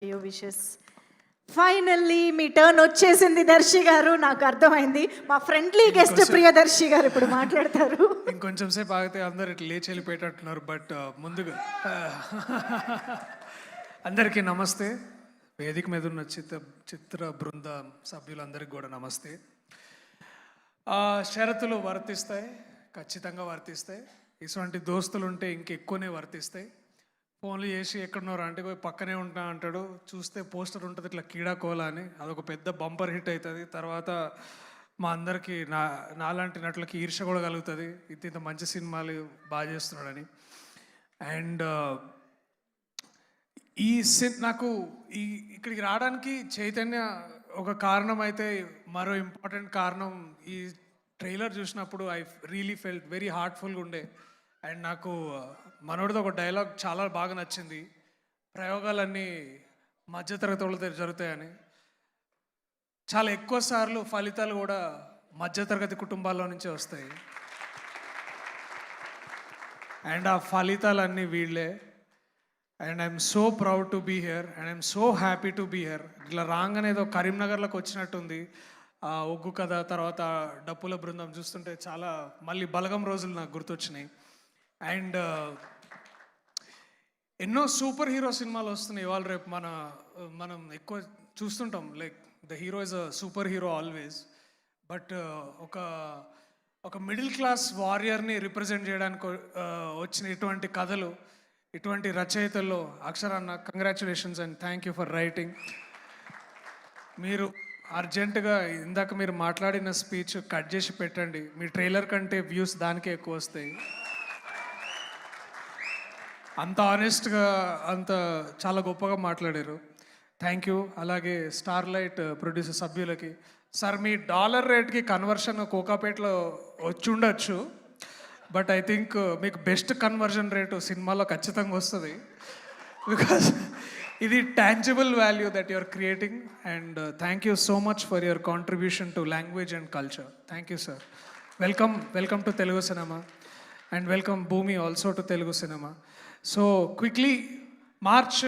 Wishes. Finally మీ turn వచ్చేసింది దర్శి గారు. నాకు అర్థమైంది. మా ఫ్రెండ్లీ గెస్ట్ ప్రియదర్శి గారు ఇప్పుడు మాట్లాడతారు. ఇంకొంచెం సేపు ఆగితే అందరు ఇట్లా లేచి వెళ్ళిపోయేటట్టున్నారు. బట్ ముందుగా అందరికీ నమస్తే. వేదిక మీద ఉన్న చిత్ర బృంద సభ్యులందరికీ కూడా నమస్తే. షరతులు వర్తిస్తాయి, ఖచ్చితంగా వర్తిస్తాయి. ఇటువంటి దోస్తులు ఉంటే ఇంకెక్కువనే వర్తిస్తాయి. ఫోన్లు చేసి ఎక్కడున్నారు అంటే పోయి పక్కనే ఉంటా అంటాడు. చూస్తే పోస్టర్ ఉంటుంది ఇట్లా కీడాకోలా అని, అదొక పెద్ద బంపర్ హిట్ అవుతుంది. తర్వాత మా అందరికీ నాలాంటి నటులకి ఈర్ష్య కూడా కలుగుతుంది, ఇంత మంచి సినిమాలు బాగా చేస్తున్నాడని. అండ్ నాకు ఇక్కడికి రావడానికి చైతన్య ఒక కారణం అయితే, మరో ఇంపార్టెంట్ కారణం ఈ ట్రైలర్ చూసినప్పుడు ఐ రియలీ ఫెల్ట్ వెరీ హార్ట్ఫుల్గా ఉండే. అండ్ నాకు మనోడితో ఒక డైలాగ్ చాలా బాగా నచ్చింది, ప్రయోగాలన్నీ మధ్యతరగతి వాళ్ళతో జరుగుతాయని. చాలా ఎక్కువ సార్లు ఫలితాలు కూడా మధ్యతరగతి కుటుంబాల్లో నుంచే వస్తాయి. అండ్ ఆ ఫలితాలన్నీ వీళ్ళే. And I'm so proud to be here and I'm so happy to be here. ఇట్లా రాగానే ఏదో కరీంనగర్లోకి వచ్చినట్టుంది. ఒగ్గు కథ తర్వాత డప్పుల బృందం చూస్తుంటే చాలా మళ్ళీ బలగం రోజులు నాకు గుర్తొచ్చినాయి. అండ్ ఎన్నో సూపర్ హీరో సినిమాలు వస్తున్నాయి ఇవాళ రేపు. మనం ఎక్కువ చూస్తుంటాం, like the hero is a super hero always. But ఒక మిడిల్ క్లాస్ వారియర్ని రిప్రజెంట్ చేయడానికి వచ్చిన ఇటువంటి కథలు, ఇటువంటి రచయితల్లో అక్షరాన్న congratulations and thank you for writing. మీరు అర్జెంటుగా ఇందాక మీరు మాట్లాడిన స్పీచ్ కట్ చేసి పెట్టండి. మీ ట్రైలర్ కంటే వ్యూస్ దానికే ఎక్కువ వస్తాయి. అంత ఆనెస్ట్గా అంత చాలా గొప్పగా మాట్లాడారు. Thank you. అలాగే స్టార్లైట్ ప్రొడ్యూసర్ సభ్యులకి. సార్, మీ డాలర్ రేట్కి కన్వర్షన్ కోకాపేటలో వచ్చి ఉండొచ్చు, బట్ ఐ థింక్ మీకు బెస్ట్ కన్వర్షన్ రేటు సినిమాలో ఖచ్చితంగా వస్తుంది. బికాస్ ఇది tangible value that you're creating. And thank you so much for your contribution to language and culture. Thank you sir. Welcome to Telugu cinema and welcome Bhumi also to Telugu cinema. So quickly, March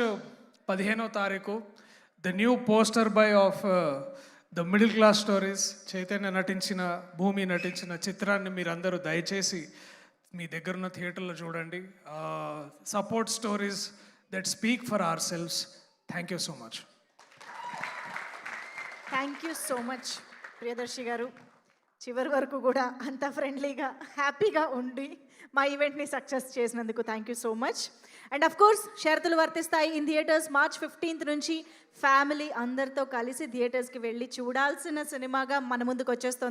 15వ తారీఖు the new poster by of the middle class stories, Chaitanya నటించిన, భూమి నటించిన చిత్రాన్ని మీరందరూ దయచేసి మీ దగ్గరున్న థియేటర్లో చూడండి. Support stories that speak for hour selves. Thank you so much. Thank you so much Priyadarshi గారు. చివరి వరకు కూడా అంత ఫ్రెండ్లీగా హ్యాపీగా ఉండి మా ఈవెంట్ని సక్సెస్ చేసినందుకు thank you so much. And of course షరతులు వర్తిస్తాయి. ఇన్ థియేటర్స్ మార్చ్ 15th నుంచి ఫ్యామిలీ అందరితో కలిసి థియేటర్స్కి వెళ్ళి చూడాల్సిన సినిమాగా మన ముందుకు వచ్చేస్తుంది.